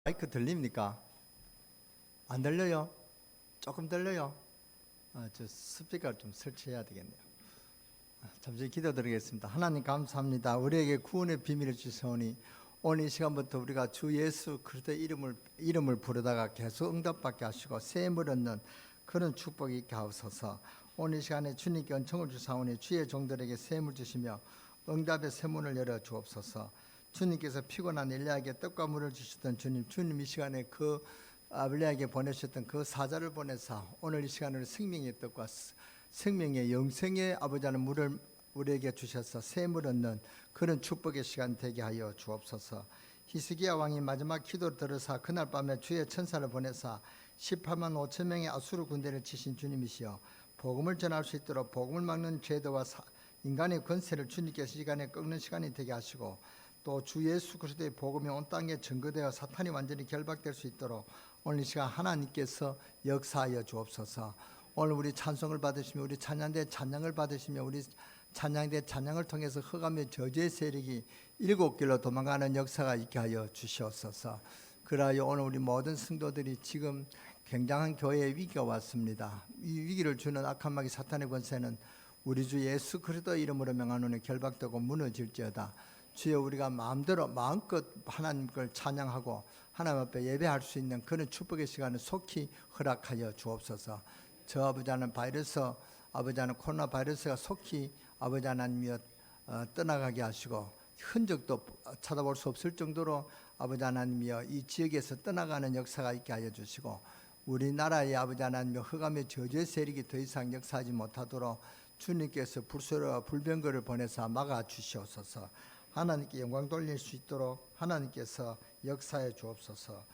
마이크 들립니까? 안 들려요? 조금 들려요? 저 스피커를 좀 설치해야 되겠네요. 잠시 기도드리겠습니다. 하나님 감사합니다. 우리에게 구원의 비밀을 주시오니 오늘 이 시간부터 우리가 주 예수 그리스도의 이름을 부르다가 계속 응답받게 하시고 샘을 얻는 그런 축복이 있게 하옵소서. 오늘 이 시간에 주님께 은총을 주사오니 주의 종들에게 샘을 주시며 응답의 샘문을 열어 주옵소서. 주님께서 피곤한 엘리야에게 떡과 물을 주셨던 주님 이 시간에 그 엘리야에게 보내셨던 그 사자를 보내사 오늘 이 시간으로 생명의 떡과 생명의 영생의 아버지 하는 물을 우리에게 주셔서 샘을 얻는 그런 축복의 시간 되게 하여 주옵소서. 히스기야 왕이 마지막 기도를 들으사 그날 밤에 주의 천사를 보내사 18만 5천 명의 아수르 군대를 치신 주님이시여 복음을 전할 수 있도록 복음을 막는 죄도와 인간의 권세를 주님께서 시간에 꺾는 시간이 되게 하시고 또 주 예수 그리스도의 복음이 온 땅에 증거되어 사탄이 완전히 결박될 수 있도록 오늘 이 시간 하나님께서 역사하여 주옵소서. 오늘 우리 찬송을 받으시며 우리 찬양대 찬양을 받으시며 우리 찬양대 찬양을 통해서 흑암의 저주의 세력이 7길로 도망가는 역사가 있게 하여 주시옵소서. 그러하여 오늘 우리 모든 성도들이 지금 굉장한 교회의 위기가 왔습니다. 이 위기를 주는 악한 마귀 사탄의 권세는 우리 주 예수 그리스도 이름으로 명하노니 결박되고 무너질지어다. 주여 우리가 마음대로 마음껏 하나님을 찬양하고 하나님 앞에 예배할 수 있는 그런 축복의 시간을 속히 허락하여 주옵소서. 저 아버지 하나님 바이러스 아버지 하나님 코로나 바이러스가 속히 아버지 하나님이여 떠나가게 하시고 흔적도 찾아볼 수 없을 정도로 아버지 하나님이여 이 지역에서 떠나가는 역사가 있게 하여 주시고 우리나라의 아버지 하나님이여 흑암의 저주의 세력이 더 이상 역사하지 못하도록 주님께서 불소리와 불병거를 보내사 막아 주시옵소서. 하나님께 영광 돌릴 수 있도록 하나님께서 역사해 주옵소서.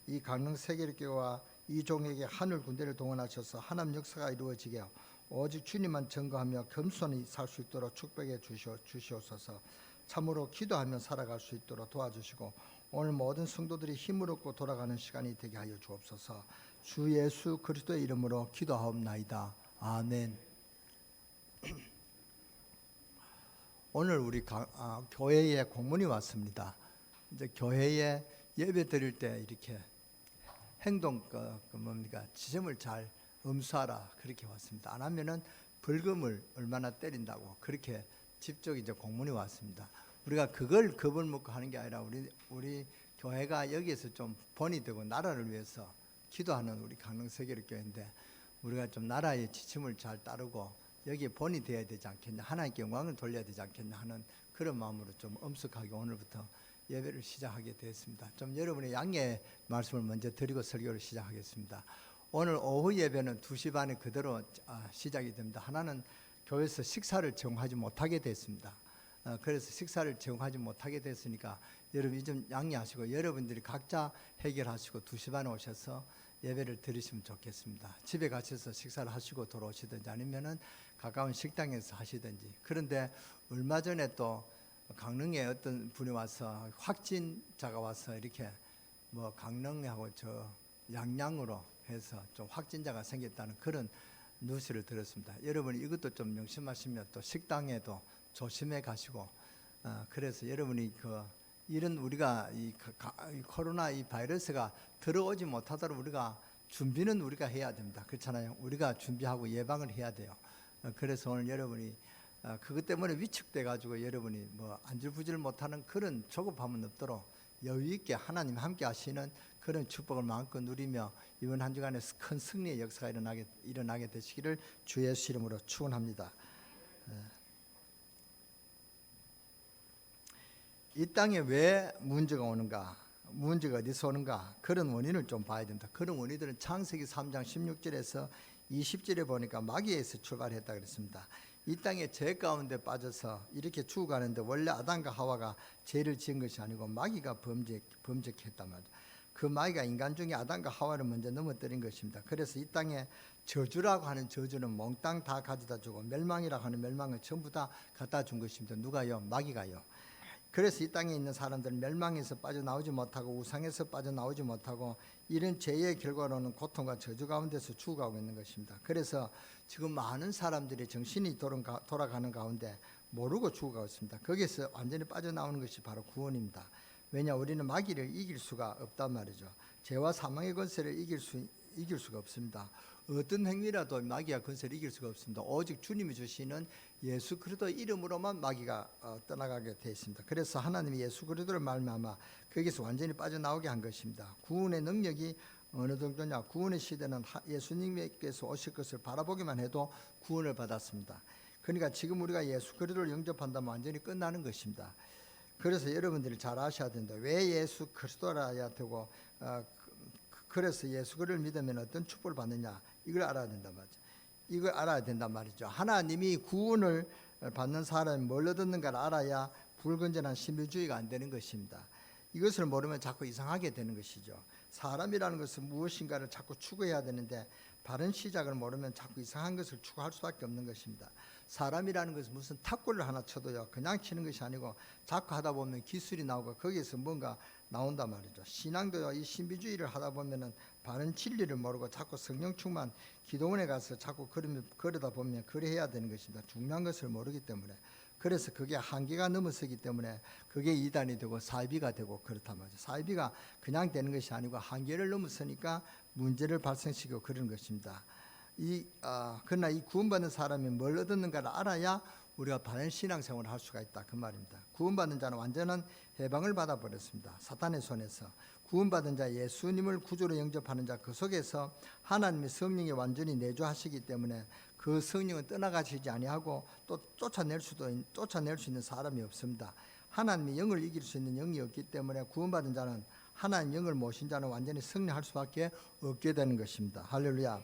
이 강릉 세계교회와 이 종에게 하늘 군대를 동원하셔서 하나님 역사가 이루어지게 오직 주님만 증거하며 겸손히 살 수 있도록 축복해 주시옵소서. 참으로 기도하며 살아갈 수 있도록 도와주시고 오늘 모든 성도들이 힘을 얻고 돌아가는 시간이 되게 하여 주옵소서. 주 예수 그리스도의 이름으로 기도하옵나이다. 아멘. 오늘 우리 교회에 공문이 왔습니다. 이제 교회에 예배 드릴 때 이렇게 행동 지점을 잘 엄수하라 그렇게 왔습니다. 안 하면은 벌금을 얼마나 때린다고 그렇게 직접 이제 공문이 왔습니다. 우리가 그걸 겁을 먹고 하는 게 아니라 우리 교회가 여기에서 좀 본이 되고 나라를 위해서 기도하는 우리 강릉세계교회인데 우리가 좀 나라의 지침을 잘 따르고 여기에 본이 되어야 되지 않겠냐, 하나님께 영광을 돌려야 되지 않겠냐 하는 그런 마음으로 좀 엄숙하게 오늘부터 예배를 시작하게 되었습니다. 좀 여러분의 양해 말씀을 먼저 드리고 설교를 시작하겠습니다. 오늘 오후 예배는 2시 반에 그대로 시작이 됩니다. 하나는 교회에서 식사를 제공하지 못하게 됐습니다. 그래서 식사를 제공하지 못하게 됐으니까 여러분 좀 양해하시고 여러분들이 각자 해결하시고 2시 반에 오셔서 예배를 드리시면 좋겠습니다. 집에 가셔서 식사를 하시고 돌아오시든지 아니면은 가까운 식당에서 하시든지. 그런데 얼마 전에 또 강릉에 어떤 분이 와서 확진자가 와서 이렇게 뭐 강릉하고 저 양양으로 해서 좀 확진자가 생겼다는 그런 뉴스를 들었습니다. 여러분 이것도 좀 명심하시면 또 식당에도 조심해 가시고 그래서 여러분이 이런 우리가 이 코로나 이 바이러스가 들어오지 못하도록 우리가 준비는 우리가 해야 됩니다. 그렇잖아요. 우리가 준비하고 예방을 해야 돼요. 그래서 오늘 여러분이 그것 때문에 위축돼 가지고 여러분이 뭐 안절부절 못하는 그런 조급함은 없도록 여유 있게 하나님 함께 하시는 그런 축복을 마음껏 누리며 이번 한 주간에 큰 승리의 역사가 일어나게 되시기를 주 예수 이름으로 축원합니다. 이 땅에 왜 문제가 오는가, 문제가 어디서 오는가, 그런 원인을 좀 봐야 됩니다. 그런 원인들은 창세기 3장 16절에서 20절에 보니까 마귀에서 출발했다 그랬습니다. 이 땅에 죄 가운데 빠져서 이렇게 죽어가는데 원래 아담과 하와가 죄를 지은 것이 아니고 마귀가 범죄했단 말이에요. 그 마귀가 인간 중에 아담과 하와를 먼저 넘어뜨린 것입니다. 그래서 이 땅에 저주라고 하는 저주는 몽땅 다 가져다 주고 멸망이라고 하는 멸망은 전부 다 갖다 준 것입니다. 누가요? 마귀가요. 그래서 이 땅에 있는 사람들은 멸망에서 빠져나오지 못하고 우상에서 빠져나오지 못하고 이런 죄의 결과로는 고통과 저주 가운데서 죽어가고 있는 것입니다. 그래서 지금 많은 사람들이 정신이 돌아가는 가운데 모르고 죽어가고 있습니다. 거기에서 완전히 빠져나오는 것이 바로 구원입니다. 왜냐 우리는 마귀를 이길 수가 없단 말이죠. 죄와 사망의 권세를 이길 수가 없습니다. 어떤 행위라도 마귀가 권세를 이길 수가 없습니다. 오직 주님이 주시는 예수 그리스도 이름으로만 마귀가 떠나가게 되어 있습니다. 그래서 하나님이 예수 그리스도를 말미암아 거기서 완전히 빠져나오게 한 것입니다. 구원의 능력이 어느 정도냐? 구원의 시대는 예수님께서 오실 것을 바라보기만 해도 구원을 받았습니다. 그러니까 지금 우리가 예수 그리스도를 영접한다면 완전히 끝나는 것입니다. 그래서 여러분들이 잘 아셔야 된다. 왜 예수 그리스도라야 되고 그래서 예수 그리스도를 믿으면 어떤 축복을 받느냐, 이걸 알아야 된단 말이죠. 이걸 알아야 된단 말이죠. 하나님이 구원을 받는 사람이 뭘 얻었는가를 알아야 불건전한 신비주의가 안 되는 것입니다. 이것을 모르면 자꾸 이상하게 되는 것이죠. 사람이라는 것은 무엇인가를 자꾸 추구해야 되는데 바른 시작을 모르면 자꾸 이상한 것을 추구할 수밖에 없는 것입니다. 사람이라는 것은 무슨 탁구를 하나 쳐도요, 그냥 치는 것이 아니고 자꾸 하다 보면 기술이 나오고 거기에서 뭔가 나온단 말이죠. 신앙도요, 이 신비주의를 하다 보면은 바른 진리를 모르고 자꾸 성령 충만 기도원에 가서 자꾸 그러다 보면 그래야 되는 것입니다. 중요한 것을 모르기 때문에. 그래서 그게 한계가 넘어서기 때문에 그게 이단이 되고 사이비가 되고 그렇단 말이죠. 사이비가 그냥 되는 것이 아니고 한계를 넘어서니까 문제를 발생시키고 그런 것입니다. 그러나 이 구원받는 사람이 뭘 얻었는가를 알아야 우리가 바른 신앙생활을 할 수가 있다, 그 말입니다. 구원받은 자는 완전한 해방을 받아버렸습니다. 사탄의 손에서. 구원받은 자, 예수님을 구주로 영접하는 자, 그 속에서 하나님의 성령이 완전히 내주하시기 때문에 그 성령은 떠나가시지 아니하고 또 쫓아낼 수 있는 사람이 없습니다. 하나님의 영을 이길 수 있는 영이 없기 때문에 구원받은 자는 하나님 영을 모신 자는 완전히 승리할 수밖에 없게 되는 것입니다. 할렐루야.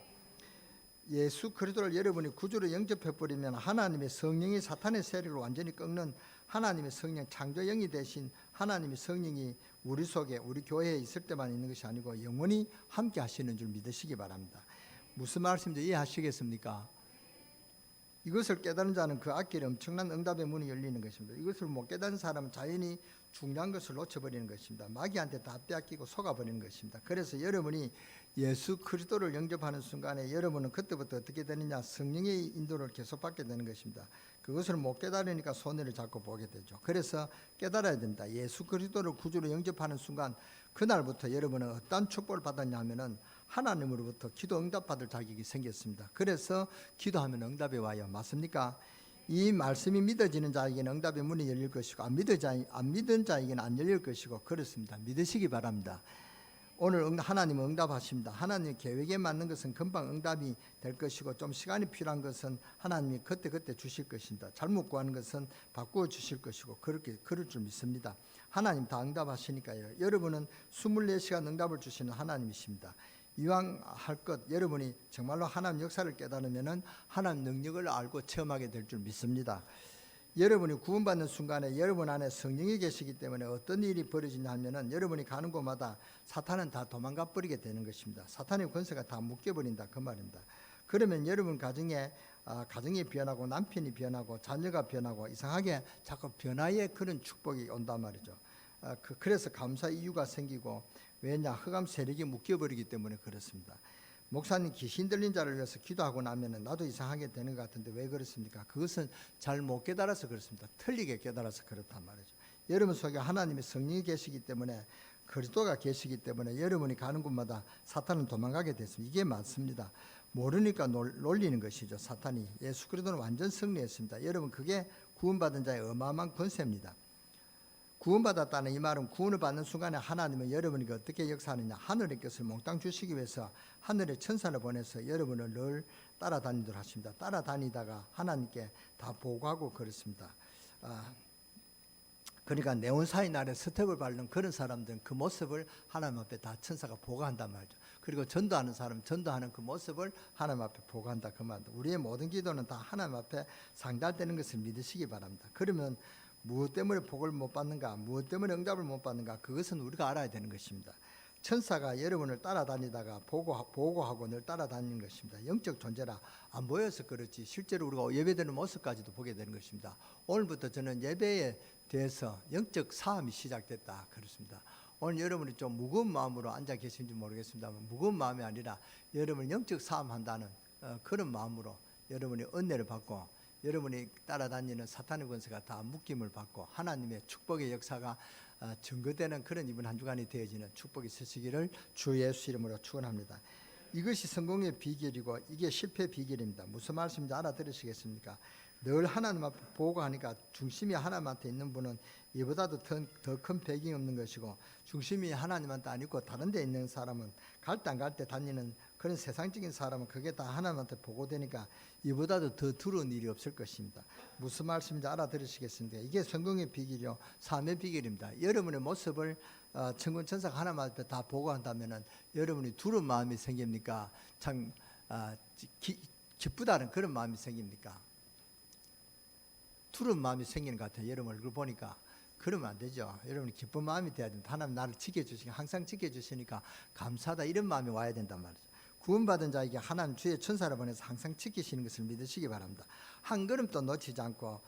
예수 그리스도를 여러분이 구주로 영접해버리면 하나님의 성령이 사탄의 세력을 완전히 꺾는 하나님의 성령, 창조 영이 대신 하나님의 성령이 우리 속에, 우리 교회에 있을 때만 있는 것이 아니고 영원히 함께 하시는 줄 믿으시기 바랍니다. 무슨 말씀인지 이해하시겠습니까? 이것을 깨달은 자는 그 앞길에 엄청난 응답의 문이 열리는 것입니다. 이것을 못 깨달은 사람은 자연히 중요한 것을 놓쳐버리는 것입니다. 마귀한테 다 빼앗기고 속아버리는 것입니다. 그래서 여러분이 예수 그리스도를 영접하는 순간에 여러분은 그때부터 어떻게 되느냐, 성령의 인도를 계속 받게 되는 것입니다. 그것을 못 깨달으니까 손해를 자꾸 보게 되죠. 그래서 깨달아야 된다. 예수 그리스도를 구주로 영접하는 순간 그날부터 여러분은 어떤 축복을 받았냐 하면은 하나님으로부터 기도 응답 받을 자격이 생겼습니다. 그래서 기도하면 응답이 와요. 맞습니까? 이 말씀이 믿어지는 자에게는 응답의 문이 열릴 것이고 안 믿은 자에게는 안 열릴 것이고 그렇습니다. 믿으시기 바랍니다. 오늘 하나님은 응답하십니다. 하나님의 계획에 맞는 것은 금방 응답이 될 것이고 좀 시간이 필요한 것은 하나님이 그때 주실 것입니다. 잘못 구하는 것은 바꾸어 주실 것이고 그럴 줄 믿습니다. 하나님 다 응답하시니까요. 여러분은 24시간 응답을 주시는 하나님이십니다. 이왕 할 것, 여러분이 정말로 하나님 역사를 깨달으면 하나님 능력을 알고 체험하게 될 줄 믿습니다. 여러분이 구원받는 순간에 여러분 안에 성령이 계시기 때문에 어떤 일이 벌어지냐 하면은 여러분이 가는 곳마다 사탄은 다 도망가 버리게 되는 것입니다. 사탄의 권세가 다 묶여버린다, 그 말입니다. 그러면 여러분 가정이 변하고 남편이 변하고 자녀가 변하고 이상하게 자꾸 변화의 그런 축복이 온단 말이죠. 그래서 감사 이유가 생기고, 왜냐, 흑암 세력이 묶여버리기 때문에 그렇습니다. 목사님, 귀신 들린 자를 위해서 기도하고 나면 나도 이상하게 되는 것 같은데 왜 그렇습니까? 그것은 잘 못 깨달아서 그렇습니다. 틀리게 깨달아서 그렇단 말이죠. 여러분 속에 하나님의 성령이 계시기 때문에, 그리스도가 계시기 때문에 여러분이 가는 곳마다 사탄은 도망가게 됐습니다. 이게 맞습니다. 모르니까 놀리는 것이죠. 사탄이. 예수 그리스도는 완전 승리했습니다. 여러분, 그게 구원받은 자의 어마어마한 권세입니다. 구원받았다는 이 말은 구원을 받는 순간에 하나님은 여러분에게 어떻게 역사하느냐, 하늘의 것을 몽땅 주시기 위해서 하늘의 천사를 보내서 여러분을 늘 따라다니도록 하십니다. 따라다니다가 하나님께 다 보고하고 그렇습니다. 그러니까 네온사인 아래 스텝을 밟는 그런 사람들은 그 모습을 하나님 앞에 다 천사가 보고한단 말이죠. 그리고 전도하는 사람 전도하는 그 모습을 하나님 앞에 보고한다, 그 말입니다. 우리의 모든 기도는 다 하나님 앞에 상달되는 것을 믿으시기 바랍니다. 그러면 무엇 때문에 복을 못 받는가, 무엇 때문에 응답을 못 받는가, 그것은 우리가 알아야 되는 것입니다. 천사가 여러분을 따라다니다가 보고하고 늘 따라다니는 것입니다. 영적 존재라 안 보여서 그렇지 실제로 우리가 예배드리는 모습까지도 보게 되는 것입니다. 오늘부터 저는 예배에 대해서 영적 싸움이 시작됐다, 그렇습니다. 오늘 여러분이 좀 무거운 마음으로 앉아 계신지 모르겠습니다만, 무거운 마음이 아니라 여러분이 영적 싸움한다는 그런 마음으로 여러분이 은혜를 받고 여러분이 따라다니는 사탄의 권세가 다 묶임을 받고 하나님의 축복의 역사가 증거되는 그런 이번 한 주간이 되어지는 축복이 있으시기를 주 예수 이름으로 축원합니다. 이것이 성공의 비결이고 이게 실패의 비결입니다. 무슨 말씀인지 알아들으시겠습니까? 늘 하나님 앞에 보고 하니까 중심이 하나님한테 있는 분은 이보다도 더 큰 배경이 없는 것이고, 중심이 하나님한테 안 있고 다른 데 있는 사람은 갈 때 안 갈 때 다니는 그런 세상적인 사람은 그게 다 하나님한테 보고되니까 이보다도 더 두려운 일이 없을 것입니다. 무슨 말씀인지 알아들으시겠습니까? 이게 성공의 비결이요, 삶의 비결입니다. 여러분의 모습을 천군 천사가 하나님 앞에 다 보고한다면은 여러분이 두려운 마음이 생깁니까? 참 기쁘다는 그런 마음이 생깁니까? 두려운 마음이 생기는 것 같아요. 여러분 얼굴 보니까. 그러면 안 되죠. 여러분이 기쁜 마음이 돼야 된다. 하나님 나를 지켜주시니까, 항상 지켜주시니까 감사하다, 이런 마음이 와야 된단 말이죠. 구원받은 자에게 하나님 주의 천사를 보내서 항상 지키시는 것을 믿으시기 바랍니다. 한 걸음도 놓치지 않고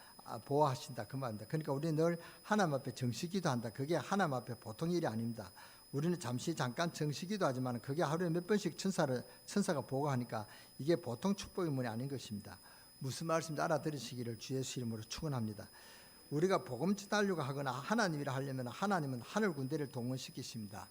보호하신다, 그 말입니다. 그러니까 우리는 늘 하나님 앞에 정식기도 한다. 그게 하나님 앞에 보통 일이 아닙니다. 우리는 잠깐 정식기도 하지만 그게 하루에 몇 번씩 천사가 보고하니까 이게 보통 축복의 문이 아닌 것입니다. 무슨 말씀인지 알아들으시기를 주 예수 이름으로 축원합니다. 우리가 복음 전하려고 하거나 하나님이라 하려면 하나님은 하늘 군대를 동원시키십니다.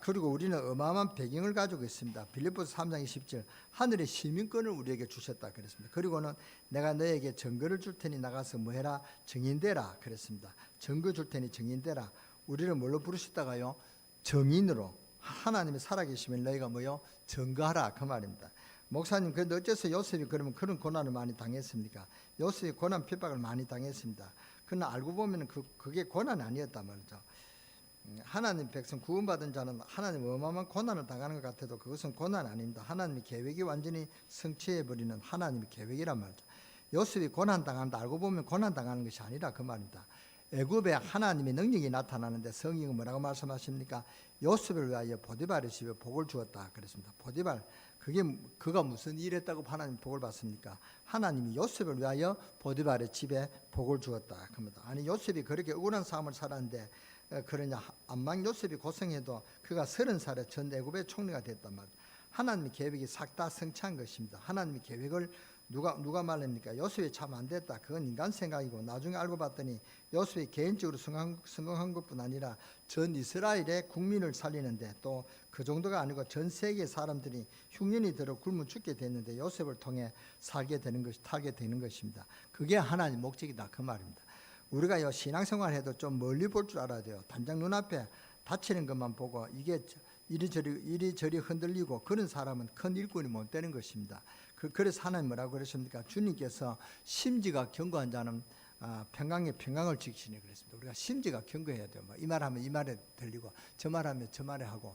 그리고 우리는 어마어마한 배경을 가지고 있습니다. 빌립보서 3장 20절, 하늘의 시민권을 우리에게 주셨다 그랬습니다. 그리고는 내가 너에게 증거를 줄 테니 나가서 뭐해라? 증인되라 그랬습니다. 증거 줄 테니 증인되라. 우리를 뭘로 부르셨다가요? 증인으로. 하나님이 살아계시면 너희가 뭐요? 증거하라, 그 말입니다. 목사님, 그런데 어째서 요셉이 그러면 그런 고난을 많이 당했습니까? 요셉이 고난 핍박을 많이 당했습니다. 그러나 알고 보면 그게 고난이 아니었단 말이죠. 하나님 백성 구원받은 자는 하나님 어마어마한 고난을 당하는 것 같아도 그것은 고난이 아닙니다. 하나님의 계획이 완전히 성취해버리는 하나님의 계획이란 말이죠. 요셉이 고난당한다 알고 보면 고난당하는 것이 아니라 그 말입니다. 애굽에 하나님의 능력이 나타나는데 성경은 뭐라고 말씀하십니까? 요셉을 위하여 보디발의 집에 복을 주었다 그랬습니다. 보디발, 그가 무슨 일 했다고 하나님 복을 받습니까? 하나님이 요셉을 위하여 보디발의 집에 복을 주었다 그럽니다. 아니, 요셉이 그렇게 억울한 삶을 살았는데 그러냐? 암만 요셉이 고생해도 그가 30살에 전 애굽의 총리가 됐단 말이에요. 하나님의 계획이 싹 다 성취한 것입니다. 하나님의 계획을 누가 말합니까? 요셉이 참 안 됐다, 그건 인간 생각이고, 나중에 알고 봤더니 요셉이 개인적으로 성공한 것뿐 아니라 전 이스라엘의 국민을 살리는데, 또 그 정도가 아니고 전 세계 사람들이 흉년이 들어 굶어 죽게 됐는데 요셉을 통해 살게 되는 것입니다. 그게 하나님 목적이다, 그 말입니다. 우리가 신앙생활 해도 좀 멀리 볼 줄 알아야 돼요. 당장 눈앞에 다치는 것만 보고 이게 이리저리 흔들리고 그런 사람은 큰 일꾼이 못 되는 것입니다. 그래서 하나님 뭐라고 그러십니까? 주님께서 심지가 견고한 자는 평강에 평강을 지키시니 그랬습니다. 우리가 심지가 견고해야 돼요. 이 말하면 이 말에 들리고 저 말하면 저 말에 하고,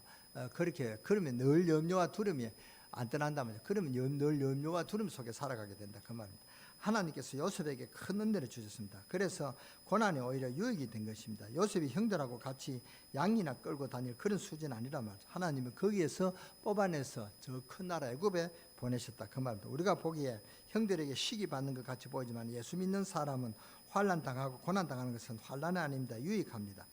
그러면 늘 염려와 두려움이 안 떠난다면요. 그러면 늘 염려와 두려움 속에 살아가게 된다, 그 말입니다. 하나님께서 요셉에게 큰 은혜를 주셨습니다. 그래서 고난이 오히려 유익이 된 것입니다. 요셉이 형들하고 같이 양이나 끌고 다닐 그런 수준이 아니라 말이죠. 하나님은 거기에서 뽑아내서 저 큰 나라 애굽에 보내셨다, 그 말입니다. 우리가 보기에 형들에게 시기 받는 것 같이 보이지만 예수 믿는 사람은 환난 당하고 고난 당하는 것은 환난이 아닙니다. 유익합니다.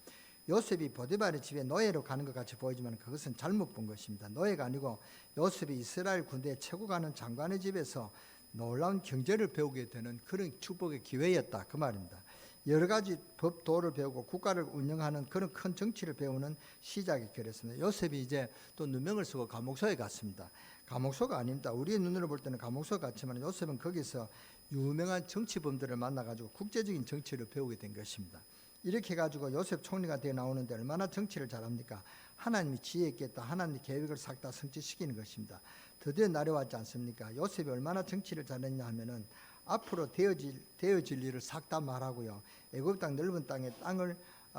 요셉이 보디발의 집에 노예로 가는 것 같이 보이지만 그것은 잘못 본 것입니다. 노예가 아니고 요셉이 이스라엘 군대에 최고 가는 장관의 집에서 놀라운 경제를 배우게 되는 그런 축복의 기회였다, 그 말입니다. 여러 가지 법도를 배우고 국가를 운영하는 그런 큰 정치를 배우는 시작이 그랬습니다. 요셉이 이제 또 누명을 쓰고 감옥소에 갔습니다. 감옥소가 아닙니다. 우리의 눈으로 볼 때는 감옥소 같지만 요셉은 거기서 유명한 정치범들을 만나가지고 국제적인 정치를 배우게 된 것입니다. 이렇게 해가지고 요셉 총리가 되어 나오는데 얼마나 정치를 잘합니까? 하나님이 지혜 있겠다, 하나님의 계획을 싹 다 성취시키는 것입니다. 드디어 날이 왔지 않습니까? 요셉이 얼마나 정치를 잘했냐 하면은 앞으로 되어질 일을 싹 다 말하고요. 애굽 땅 넓은 땅에 땅을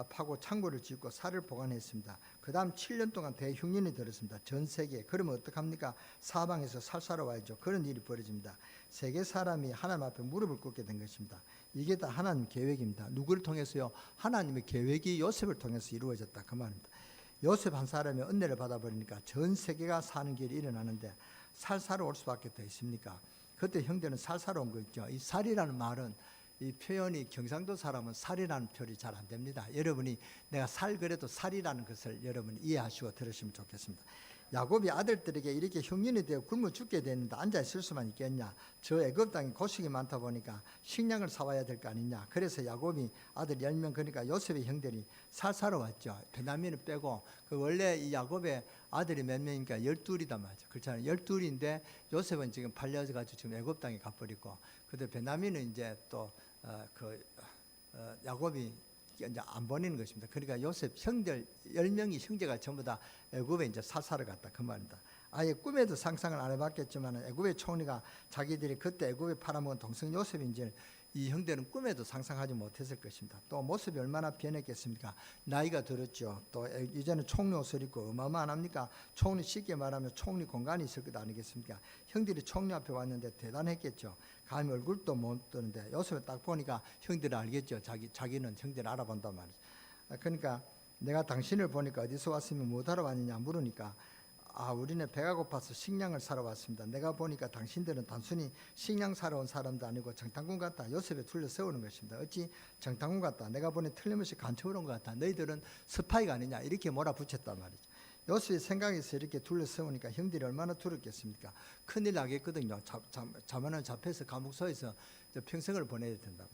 파고 창고를 짓고 살을 보관했습니다. 그 다음 7년 동안 대흉년이 들었습니다. 전 세계에. 그러면 어떡합니까? 사방에서 살 사러 와야죠. 그런 일이 벌어집니다. 세계 사람이 하나님 앞에 무릎을 꿇게 된 것입니다. 이게 다 하나님 계획입니다. 누구를 통해서요? 하나님의 계획이 요셉을 통해서 이루어졌다, 그 말입니다. 요셉 한 사람이 은혜를 받아버리니까 전 세계가 사는 길이 일어나는데 살 사러 올 수밖에 더 있습니까? 그때 형제는 살 사러 온 거 있죠. 이 살이라는 말은 이 표현이 경상도 사람은 살이라는 표현이 잘 안 됩니다. 여러분이 내가 살 그래도 살이라는 것을 여러분이 이해하시고 들으시면 좋겠습니다. 야곱이 아들들에게 이렇게 흉년이 되어 굶어 죽게 됐는데 앉아 있을 수만 있겠냐? 저 애굽 땅에 고식이 많다 보니까 식량을 사와야 될 거 아니냐? 그래서 야곱이 아들 10명, 그러니까 요셉의 형들이 살 사러 왔죠. 베냐민을 빼고. 그 원래 이 야곱의 아들이 몇 명이니까 12이다 말이죠. 그렇잖아요. 12인데 요셉은 지금 팔려가지고 지금 애굽 땅에 가버리고, 근데 베냐민은 이제 또 야곱이 이제 안 보내는 것입니다. 그러니까 요셉 형들 10명이 형제가 전부 다 애굽에 이제 사사를 갔다 그 말입니다. 아예 꿈에도 상상을 안 해봤겠지만 애굽의 총리가 자기들이 그때 애굽에 팔아먹은 동생 요셉인지 이 형들은 꿈에도 상상하지 못했을 것입니다. 또 모습이 얼마나 변했겠습니까? 나이가 들었죠. 또 이제는 총리 옷을 입고 어마어마합니까? 총리, 쉽게 말하면 총리 공간이 있을 것 아니겠습니까? 형들이 총리 앞에 왔는데 대단했겠죠. 감히 얼굴도 못 뜨는데 요셉을 딱 보니까 형들은 알겠죠. 자기는 형들을 알아본단 말이죠. 그러니까 내가 당신을 보니까 어디서 왔으면 뭐 하러 왔느냐 물으니까, 우리는 배가 고파서 식량을 사러 왔습니다. 내가 보니까 당신들은 단순히 식량 사러 온 사람도 아니고 정탐꾼 같다. 요셉에 둘러 세우는 것입니다. 어찌 정탐꾼 같다. 내가 보니 틀림없이 간첩을 온 것 같다. 너희들은 스파이가 아니냐. 이렇게 몰아붙였단 말이죠. 요셉의 생각에서 이렇게 둘러 세우니까 형들이 얼마나 두렵겠습니까? 큰일 나겠거든요. 자만은 잡혀서 감옥소에서 평생을 보내야 된다.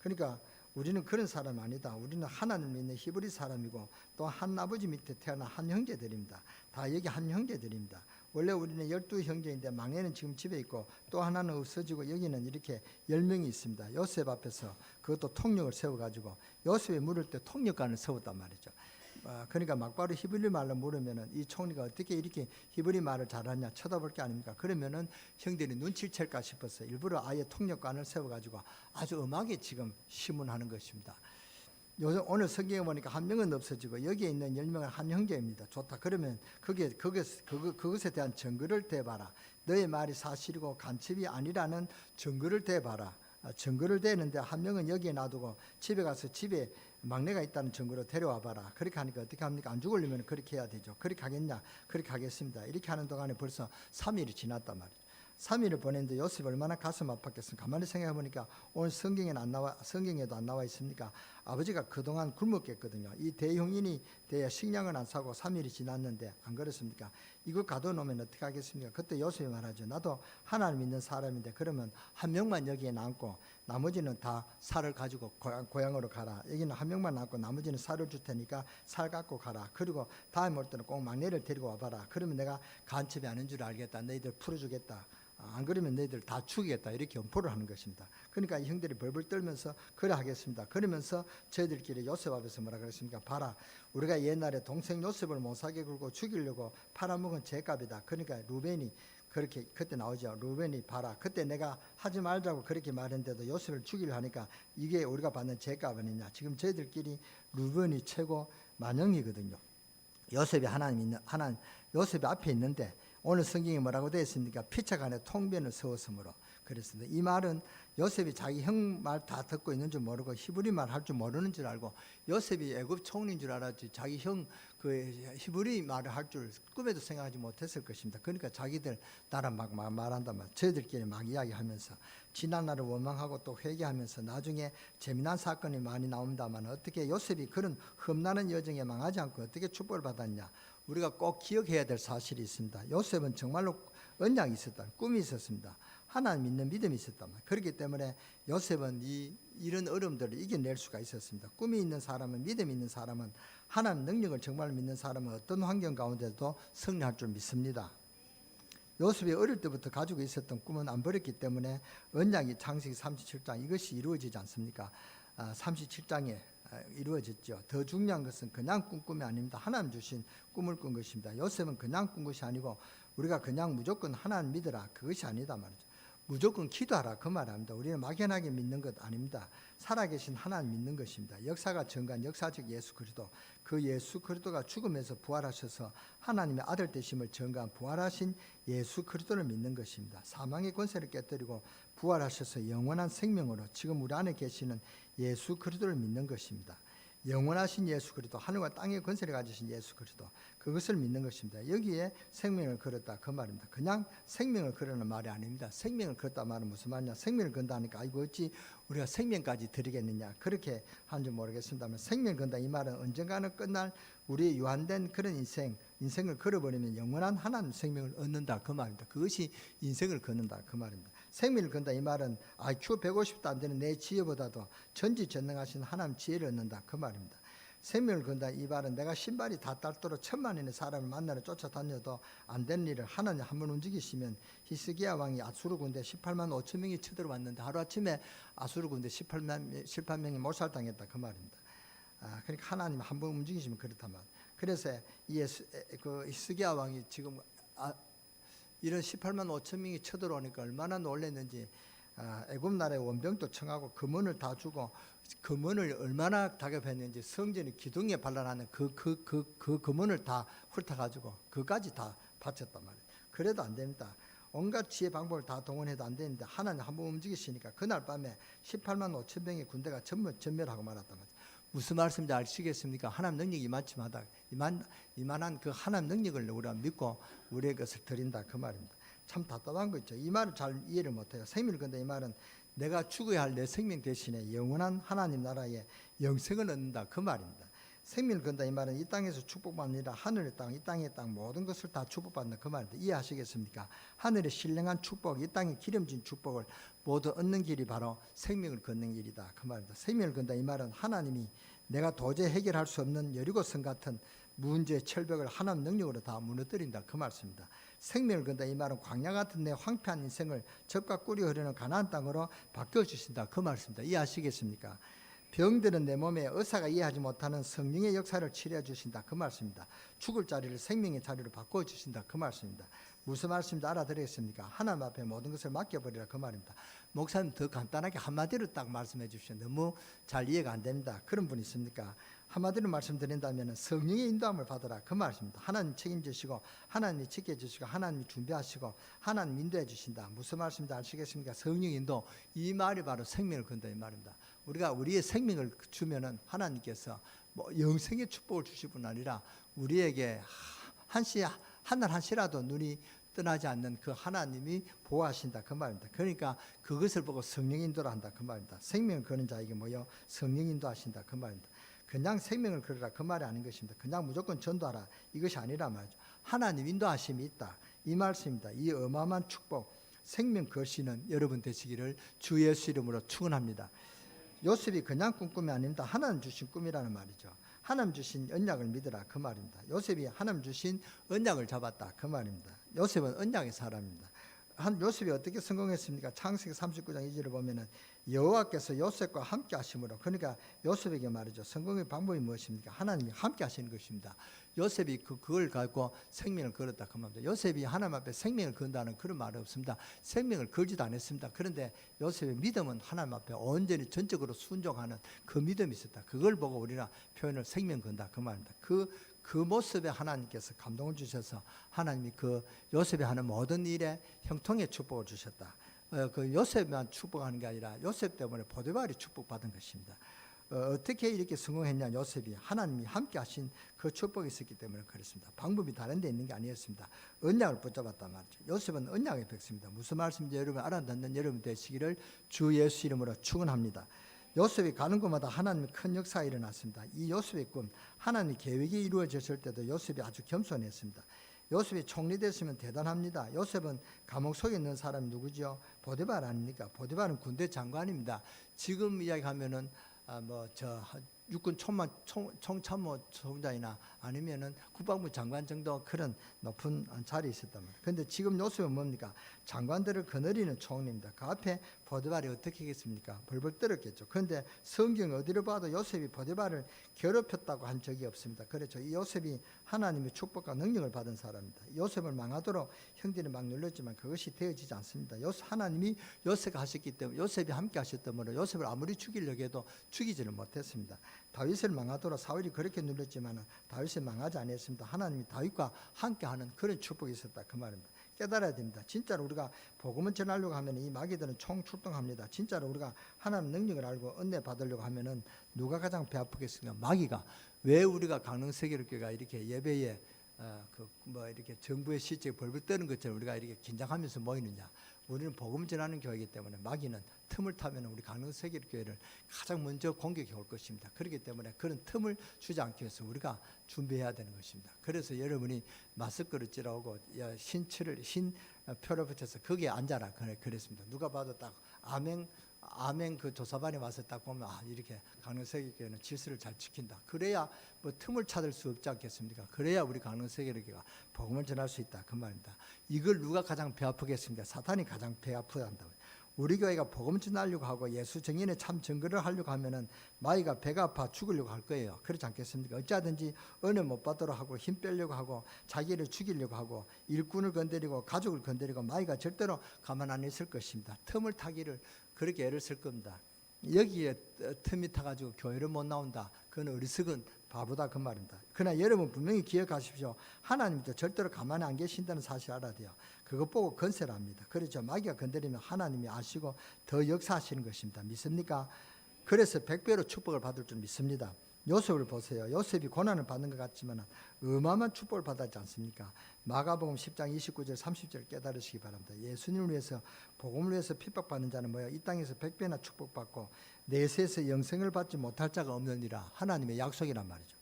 그러니까 우리는 그런 사람 아니다. 우리는 하나님을 믿는 히브리 사람이고 또 한 아버지 밑에 태어난 한 형제들입니다. 다 여기 한 형제들입니다. 원래 우리는 12형제인데 막내는 지금 집에 있고 또 하나는 없어지고 여기는 이렇게 10명이 있습니다. 요셉 앞에서 그것도 통역을 세워가지고 요셉이 물을 때 통역관을 세웠단 말이죠. 그러니까 막바로 히브리 말로 물으면은 이 총리가 어떻게 이렇게 히브리 말을 잘하냐 쳐다볼 게 아닙니까? 그러면은 형들이 눈치를 챌까 싶어서 일부러 아예 통역관을 세워가지고 아주 엄하게 지금 심문하는 것입니다. 요즘 오늘 성경에 보니까 한 명은 없어지고 여기에 있는 10명은 한 형제입니다. 좋다. 그러면 그것에 대한 증거를 대봐라. 너의 말이 사실이고 간첩이 아니라는 증거를 대봐라. 증거를 대는데 한 명은 여기에 놔두고 집에 가서 집에 막내가 있다는 증거로 데려와 봐라. 그렇게 하니까 어떻게 합니까? 안 죽으려면 그렇게 해야 되죠. 그렇게 하겠냐? 그렇게 하겠습니다. 이렇게 하는 동안에 벌써 3일이 지났단 말이죠. 3일을 보냈는데 요셉이 얼마나 가슴 아팠겠습니까? 가만히 생각해 보니까 오늘 성경에도 안 나와 있습니까? 아버지가 그동안 굶었겠거든요. 이 대형인이 돼야 식량을 안 사고 3일이 지났는데 안 그렇습니까? 이걸 가둬놓으면 어떻게 하겠습니까? 그때 요셉이 말하죠. 나도 하나님 믿는 사람인데 그러면 한 명만 여기에 남고 나머지는 다 살을 가지고 고향으로 가라. 여기는 한 명만 남고 나머지는 살을 줄 테니까 살 갖고 가라. 그리고 다음에 올 때는 꼭 막내를 데리고 와봐라. 그러면 내가 간첩이 아닌 줄 알겠다. 너희들 풀어주겠다. 안 그러면 너희들 다 죽이겠다. 이렇게 엄포를 하는 것입니다. 그러니까 이 형들이 벌벌 떨면서 그래 하겠습니다. 그러면서 저희들끼리 요셉 앞에서 뭐라 그랬습니까? 봐라, 우리가 옛날에 동생 요셉을 못사게 굴고 죽이려고 팔아먹은 죄값이다. 그러니까 루벤이 그렇게 그때 나오죠. 루벤이 봐라, 그때 내가 하지 말자고 그렇게 말했는데도 요셉을 죽이려 하니까 이게 우리가 받는 죄값 아니냐. 지금 저희들끼리 루벤이 최고 만영이거든요. 요셉이 요셉이 앞에 있는데 오늘 성경에 뭐라고 되어 있습니까? 피차 간에 통변을 세웠으므로 그랬습니다. 이 말은 요셉이 자기 형 말 다 듣고 있는 줄 모르고 히브리 말 할 줄 모르는 줄 알고 요셉이 애굽 총리인 줄 알았지 자기 형 히브리 말을 할 줄 꿈에도 생각하지 못했을 것입니다. 그러니까 자기들 나랑 막 말한단 말이에요. 저희들끼리 막 이야기하면서 지난 날을 원망하고 또 회개하면서 나중에 재미난 사건이 많이 나옵니다만 어떻게 요셉이 그런 험난한 여정에 망하지 않고 어떻게 축복을 받았냐. 우리가 꼭 기억해야 될 사실이 있습니다. 요셉은 정말로 언약이 있었다. 꿈이 있었습니다. 하나님 믿는 믿음이 있었단 말이에요. 그렇기 때문에 요셉은 이런 어려움들을 이겨낼 수가 있었습니다. 꿈이 있는 사람은, 믿음이 있는 사람은, 하나님 능력을 정말 믿는 사람은 어떤 환경 가운데도 승리할 줄 믿습니다. 요셉이 어릴 때부터 가지고 있었던 꿈은 안 버렸기 때문에 언약이 창세기 37장 이것이 이루어지지 않습니까? 37장에 이루어졌죠. 더 중요한 것은 그냥 꿈이 아닙니다. 하나님 주신 꿈을 꾼 것입니다. 요셉은 그냥 꾼 것이 아니고 우리가 그냥 무조건 하나님 믿어라 그것이 아니다 말이죠. 무조건 기도하라 그 말 아닙니다. 우리는 막연하게 믿는 것 아닙니다. 살아계신 하나님 믿는 것입니다. 역사가 증거한 역사적 예수 그리스도, 그 예수 그리스도가 죽음에서 부활하셔서 하나님의 아들 되심을 증거한 부활하신 예수 그리스도를 믿는 것입니다. 사망의 권세를 깨뜨리고 부활하셔서 영원한 생명으로 지금 우리 안에 계시는 예수 그리스도를 믿는 것입니다. 영원하신 예수 그리스도, 하늘과 땅의 권세를 가지신 예수 그리스도, 그것을 믿는 것입니다. 여기에 생명을 걸었다 그 말입니다. 그냥 생명을 걸으라는 말이 아닙니다. 생명을 걸었다 말은 무슨 말이냐? 생명을 건다 하니까 아이고 어찌 우리가 생명까지 드리겠느냐 그렇게 한 줄 모르겠습니다만, 생명을 건다 이 말은 언젠가는 끝날 우리의 유한된 그런 인생을 걸어버리면 영원한 하나님 생명을 얻는다 그 말입니다. 그것이 인생을 걷는다 그 말입니다. 생명을 건다 이 말은 IQ 150도 안 되는 내 지혜보다도 전지전능하신 하나님 지혜를 얻는다 그 말입니다. 생명을 건다 이 말은 내가 신발이 다 닳도록 1000만인의 사람을 만나러 쫓아다녀도 안 되는 일을 하나님 한번 움직이시면, 히스기야 왕이 아수르 군대 18만 5천 명이 쳐들어왔는데 하루아침에 아수르 군대 18명이 몰살당했다 그 말입니다. 그러니까 하나님 한번 움직이시면 그렇단 말. 그래서 그 히스기야 왕이 지금 이런 18만 5천 명이 쳐들어오니까 얼마나 놀랐는지, 애굽 나라의 원병도 청하고 금은을 다 주고, 금은을 얼마나 다급했는지 성전의 기둥에 발라나는 그 금은을 다 훑어가지고 그까지 다 바쳤단 말이에요. 그래도 안 됩니다. 온갖 지혜 방법을 다 동원해도 안 되는데 하나님 한번 움직이시니까 그날 밤에 18만 5천 명의 군대가 전멸하고 말았단 말이에요. 무슨 말씀인지 아시겠습니까? 하나님 능력이 이만치마다 이만한 그 하나님 능력을 우리가 믿고 우리의 것을 드린다 그 말입니다. 참 답답한 거 있죠. 이 말을 잘 이해를 못해요. 생명을 건다 이 말은 내가 죽어야 할 내 생명 대신에 영원한 하나님 나라의 영생을 얻는다 그 말입니다. 생명을 건다 이 말은 이 땅에서 축복받는 아니라 하늘의 땅, 이 땅의 땅 모든 것을 다 축복받는 그 말입니다. 이해하시겠습니까? 하늘의 신령한 축복, 이 땅의 기름진 축복을 모두 얻는 길이 바로 생명을 걷는 길이다 그 말입니다. 생명을 건다 이 말은 하나님이 내가 도저히 해결할 수 없는 여리고성 같은 문제 철벽을 하나님 능력으로 다 무너뜨린다 그 말씀입니다. 생명을 건다 이 말은 광야 같은 내 황폐한 인생을 젖과 꿀이 흐르는 가나안 땅으로 바꿔주신다 그 말씀입니다. 이해하시겠습니까? 병들은 내 몸에 의사가 이해하지 못하는 성령의 역사를 치료해 주신다 그 말씀입니다. 죽을 자리를 생명의 자리로 바꿔주신다 그 말씀입니다. 무슨 말씀인지 알아들으겠습니까? 하나님 앞에 모든 것을 맡겨버리라 그 말입니다. 목사님 더 간단하게 한마디로 딱 말씀해 주시면 너무 잘 이해가 안 됩니다. 그런 분 있습니까? 한마디로 말씀드린다면 성령의 인도함을 받으라 그 말씀입니다. 하나님 책임지시고 하나님이 지켜주시고 하나님이 준비하시고 하나님 인도해 주신다. 무슨 말씀인지 아시겠습니까? 성령 인도, 이 말이 바로 생명을 건다 이 말입니다. 우리가 우리의 생명을 주면은 하나님께서 뭐 영생의 축복을 주실 뿐 아니라 우리에게 한날 한시라도 눈이 떠나지 않는 그 하나님이 보호하신다 그 말입니다. 그러니까 그것을 보고 성령 인도를 한다 그 말입니다. 생명을 거는 자에게 뭐요? 성령 인도하신다 그 말입니다. 그냥 생명을 걸으라 그 말이 아닌 것입니다. 그냥 무조건 전도하라 이것이 아니라 말이죠. 하나님 인도하심이 있다 이 말씀입니다. 이 어마어마한 축복, 생명 거시는 여러분 되시기를 주 예수 이름으로 축원합니다. 요셉이 그냥 꾼 꿈이 아닙니다. 하나님 주신 꿈이라는 말이죠. 하나님 주신 언약을 믿으라 그 말입니다. 요셉이 하나님 주신 언약을 잡았다 그 말입니다. 요셉은 언약의 사람입니다. 요셉이 어떻게 성공했습니까? 창세기 39장 2절을 보면은 여호와께서 요셉과 함께 하심으로, 그러니까 요셉에게 말이죠. 성공의 방법이 무엇입니까? 하나님이 함께 하시는 것입니다. 요셉이 그걸 갖고 생명을 걸었다 그 말입니다. 요셉이 하나님 앞에 생명을 건다는 그런 말은 없습니다. 생명을 걸지도 않았습니다. 그런데 요셉의 믿음은 하나님 앞에 온전히 전적으로 순종하는 그 믿음이 있었다. 그걸 보고 우리가 표현을 생명 건다 그 말입니다. 그 모습에 하나님께서 감동을 주셔서 하나님이 그 요셉이 하는 모든 일에 형통의 축복을 주셨다. 그 요셉만 축복하는 게 아니라 요셉 때문에 보디발이 축복받은 것입니다. 어떻게 이렇게 성공했냐? 요셉이 하나님이 함께 하신 그 축복이 있었기 때문에 그렇습니다. 방법이 다른 데 있는 게 아니었습니다. 언약을 붙잡았단 말이죠. 요셉은 언약의 백성입니다. 무슨 말씀인지 여러분 알아듣는 여러분 되시기를 주 예수 이름으로 축원합니다. 요셉이 가는 곳마다 하나님의 큰 역사가 일어났습니다. 이 요셉의 꿈, 하나님의 계획이 이루어졌을 때도 요셉이 아주 겸손했습니다. 요셉이 총리 됐으면 대단합니다. 요셉은 감옥 속에 있는 사람이 누구죠? 보디발 아닙니까? 보디발은 군대 장관입니다. 지금 이야기하면은 육군 총참모 총장이나 아니면은 국방부 장관 정도 그런 높은 자리에 있었단 말이에요. 그런데 지금 요셉은 뭡니까? 장관들을 거느리는 총리입니다. 그 앞에 보디발이 어떻게 하겠습니까? 벌벌 떨었겠죠. 그런데 성경 어디를 봐도 요셉이 보디발을 괴롭혔다고 한 적이 없습니다. 그렇죠. 이 요셉이 하나님의 축복과 능력을 받은 사람입니다. 요셉을 망하도록 형들이 막 눌렀지만 그것이 되어지지 않습니다. 하나님이 요셉과 하셨기 때문에, 요셉이 함께 하셨다므로 요셉을 아무리 죽이려고 해도 죽이지를 못했습니다. 다윗을 망하도록 사울이 그렇게 눌렀지만 다윗을 망하지 않았습니다. 하나님이 다윗과 함께하는 그런 축복이 있었다 그 말입니다. 깨달아야 됩니다. 진짜로 우리가 복음을 전하려고 하면 이 마귀들은 총출동합니다. 진짜로 우리가 하나님 능력을 알고 은혜 받으려고 하면은 누가 가장 배 아프겠습니까? 마귀가. 왜 우리가 강릉세계교회가 이렇게 예배에 이렇게 정부의 시책에 벌벌 떠는 것처럼 우리가 이렇게 긴장하면서 모이느냐? 우리는 복음 전하는 교회이기 때문에 마귀는 틈을 타면 우리 강릉세계교회를 가장 먼저 공격해 올 것입니다. 그렇기 때문에 그런 틈을 주지 않기 위해서 우리가 준비해야 되는 것입니다. 그래서 여러분이 마스크를 찌라고 흰 표를 붙여서 거기에 앉아라 그랬습니다. 누가 봐도 딱 아멘 그 조사반에 와서 딱 보면 이렇게 강릉세계교회는 질서를 잘 지킨다. 그래야 뭐 틈을 찾을 수 없지 않겠습니까? 그래야 우리 강릉세계교회가 복음을 전할 수 있다 그 말입니다. 이걸 누가 가장 배 아프겠습니까? 사탄이 가장 배 아프단다. 우리 교회가 복음 전하려고 하고 예수 정인의 참 증거를 하려고 하면은 마귀가 배가 아파 죽으려고 할 거예요. 그렇지 않겠습니까? 어찌하든지 은혜 못 받도록 하고 힘 빼려고 하고 자기를 죽이려고 하고 일꾼을 건드리고 가족을 건드리고 마귀가 절대로 가만 안 있을 것입니다. 틈을 타기를 그렇게 애를 쓸 겁니다. 여기에 틈이 타가지고 교회를 못 나온다. 그건 어리석은 바보다 그 말입니다. 그러나 여러분 분명히 기억하십시오. 하나님도 절대로 가만히 안 계신다는 사실 알아야 돼요. 그것 보고 건설을 합니다. 그렇죠. 마귀가 건드리면 하나님이 아시고 더 역사하시는 것입니다. 믿습니까? 그래서 100배로 축복을 받을 줄 믿습니다. 요셉을 보세요. 요셉이 고난을 받는 것 같지만 어마어마한 축복을 받았지 않습니까? 마가복음 10장 29절 30절 깨달으시기 바랍니다. 예수님을 위해서 복음을 위해서 핍박받는 자는 뭐야? 이 땅에서 100배나 축복받고 내세에서 영생을 받지 못할 자가 없느니라. 하나님의 약속이란 말이죠.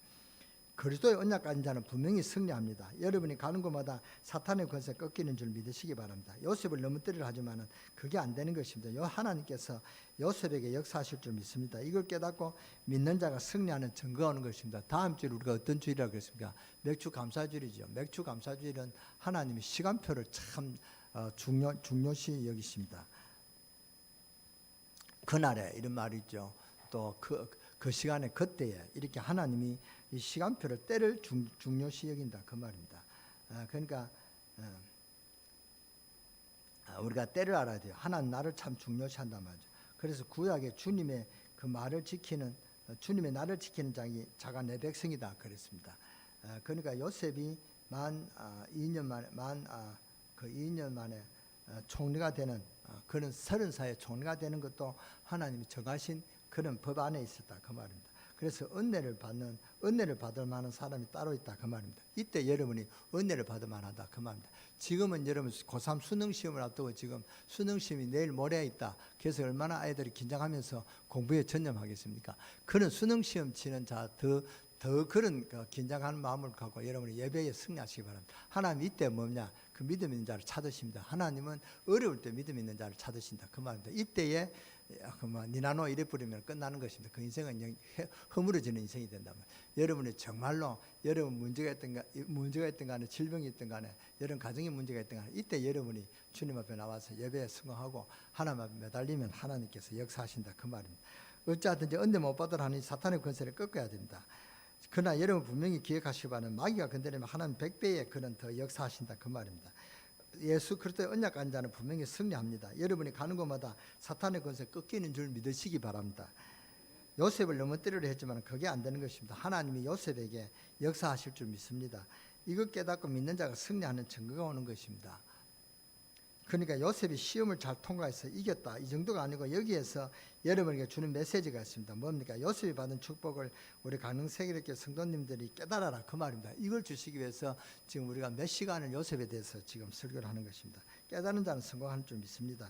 그리스도의 언약 가진 자는 분명히 승리합니다. 여러분이 가는 곳마다 사탄의 권세 꺾이는 줄 믿으시기 바랍니다. 요셉을 넘어뜨리려 하지만은 그게 안 되는 것입니다. 하나님께서 요셉에게 역사하실 줄 믿습니다. 이걸 깨닫고 믿는 자가 승리하는 증거가 오는 것입니다. 다음 주에 우리가 어떤 주일이라고 그랬습니까? 맥주 감사주일이죠. 맥주 감사주일은 하나님이 시간표를 참 중요시 여기십니다. 그날에 이런 말이 있죠. 또 그 시간에 그때에 이렇게 하나님이 이 시간표를 때를 중요시 여긴다 그 말입니다. 그러니까 우리가 때를 알아야 돼요. 하나님 나를 참 중요시한단 말이죠. 그래서 구약에 주님의 그 말을 지키는 주님의 나를 지키는 자가 내 백성이다 그랬습니다. 그러니까 요셉이 만 2년 만에 총리가 되는 그런 30살에 총리가 되는 것도 하나님이 정하신 그런 법 안에 있었다 그 말입니다. 그래서 은혜를 받을 만한 사람이 따로 있다 그 말입니다. 이때 여러분이 은혜를 받을 만하다 그 말입니다. 지금은 여러분 고3 수능시험을 앞두고 지금 수능시험이 내일 모레 있다. 그래서 얼마나 아이들이 긴장하면서 공부에 전념하겠습니까? 그런 수능시험 치는 자 더 그런 긴장하는 마음을 갖고 여러분이 예배에 승리하시기 바랍니다. 하나님 이때 뭐냐? 그 믿음 있는 자를 찾으십니다. 하나님은 어려울 때 믿음 있는 자를 찾으신다 그 말입니다. 이때에 니나노 이래 뿌리면 끝나는 것입니다. 그 인생은 허물어지는 인생이 된다면 여러분이 정말로 여러분 문제가 있던 간에 질병이 있던 간에 여러분 가정에 문제가 있던 간에 이때 여러분이 주님 앞에 나와서 예배에 승거하고 하나님 앞에 매달리면 하나님께서 역사하신다 그 말입니다. 어찌하든지 은혜 못 받으라 하니 사탄의 권세를 꺾어야 됩니다. 그러나 여러분 분명히 기억하시기 바라는 마귀가 건드리면 하나님 100배의 그는 더 역사하신다 그 말입니다. 예수 그리스도의 언약 간 자는 분명히 승리합니다. 여러분이 가는 곳마다 사탄의 권세 꺾이는 줄 믿으시기 바랍니다. 요셉을 넘어뜨리려 했지만 그게 안 되는 것입니다. 하나님이 요셉에게 역사하실 줄 믿습니다. 이것 깨닫고 믿는 자가 승리하는 증거가 오는 것입니다. 그러니까 요셉이 시험을 잘 통과해서 이겼다 이 정도가 아니고 여기에서 여러분에게 주는 메시지가 있습니다. 뭡니까? 요셉이 받은 축복을 우리 강릉세계교회 성도님들이 깨달아라 그 말입니다. 이걸 주시기 위해서 지금 우리가 몇 시간을 요셉에 대해서 지금 설교를 하는 것입니다. 깨달은 자는 성공하는 줄 믿습니다.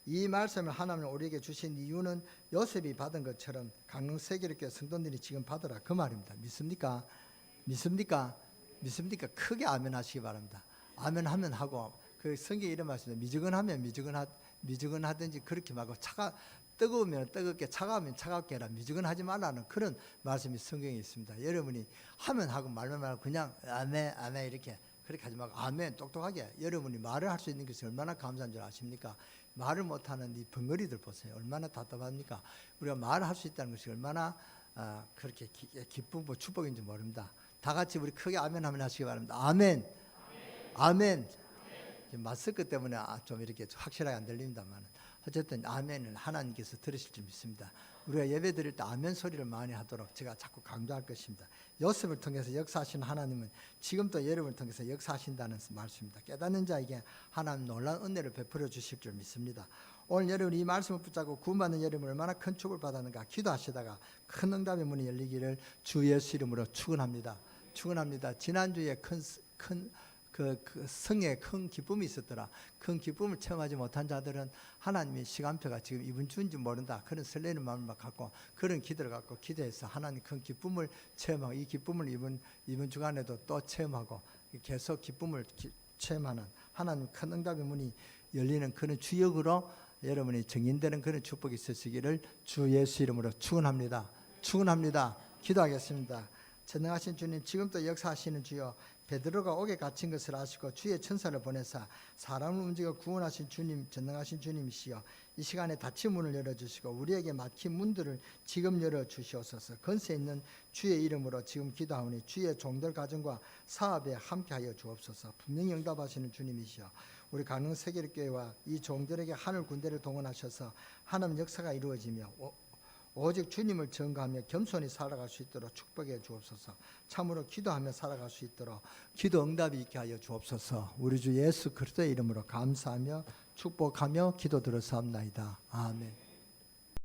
이 말씀을 하나님 우리에게 주신 이유는 요셉이 받은 것처럼 강릉세계교회 성도들이 지금 받으라 그 말입니다. 믿습니까? 믿습니까? 믿습니까? 크게 아멘 하시기 바랍니다. 아멘 하면 하고 그 성경에 이런 말씀입니다. 미지근하면 미지근하든지 그렇게 말고 뜨거우면 뜨겁게 차가우면 차갑게 해라. 미지근하지 말라는 그런 말씀이 성경에 있습니다. 여러분이 하면 하고 말면 말고 그냥 아멘 아멘 이렇게 그렇게 하지 말고 아멘 똑똑하게 여러분이 말을 할 수 있는 것이 얼마나 감사한 줄 아십니까? 말을 못하는 이 벙어리들 보세요. 얼마나 답답합니까? 우리가 말을 할 수 있다는 것이 얼마나 그렇게 기쁨과 축복인지 모릅니다. 다 같이 우리 크게 아멘 하면 하시기 바랍니다. 아멘 아멘, 아멘. 마스크 때문에 좀 이렇게 확실하게 안 들립니다만 어쨌든 아멘은 하나님께서 들으실 줄 믿습니다. 우리가 예배 드릴 때 아멘 소리를 많이 하도록 제가 자꾸 강조할 것입니다. 요셉을 통해서 역사하신 하나님은 지금도 여러분을 통해서 역사하신다는 말씀입니다. 깨닫는 자에게 하나님 놀라운 은혜를 베풀어 주실 줄 믿습니다. 오늘 여러분이 이 말씀을 붙잡고 구원받는 여러분 얼마나 큰 축복을 받았는가 기도하시다가 큰 응답의 문이 열리기를 주 예수 이름으로 축원합니다. 축원합니다. 지난주에 그 성에 큰 기쁨이 있었더라. 큰 기쁨을 체험하지 못한 자들은 하나님의 시간표가 지금 이번 주인지 모른다. 그런 설레는 마음을 갖고 그런 기도를 갖고 기도해서 하나님 큰 기쁨을 체험하고 이 기쁨을 이번 주간에도 또 체험하고 계속 기쁨을 체험하는 하나님 큰 응답의 문이 열리는 그런 주역으로 여러분이 정인되는 그런 축복이 있으시기를 주 예수 이름으로 축원합니다. 축원합니다. 기도하겠습니다. 전능하신 주님, 지금도 역사하시는 주여, 베드로가 옥에 갇힌 것을 아시고 주의 천사를 보내사 사람을 움직여 구원하신 주님, 전능하신 주님이시여, 이 시간에 닫힌 문을 열어주시고 우리에게 막힌 문들을 지금 열어주시옵소서. 건세 있는 주의 이름으로 지금 기도하오니 주의 종들 가정과 사업에 함께하여 주옵소서. 분명히 응답하시는 주님이시여, 우리 강릉 세계교회와 이 종들에게 하늘 군대를 동원하셔서 하나님 역사가 이루어지며 오직 주님을 전가하며 겸손히 살아갈 수 있도록 축복해 주옵소서. 참으로 기도하며 살아갈 수 있도록 기도 응답이 있게 하여 주옵소서. 우리 주 예수 그리스도의 이름으로 감사하며 축복하며 기도 들어사옵나이다. 아멘.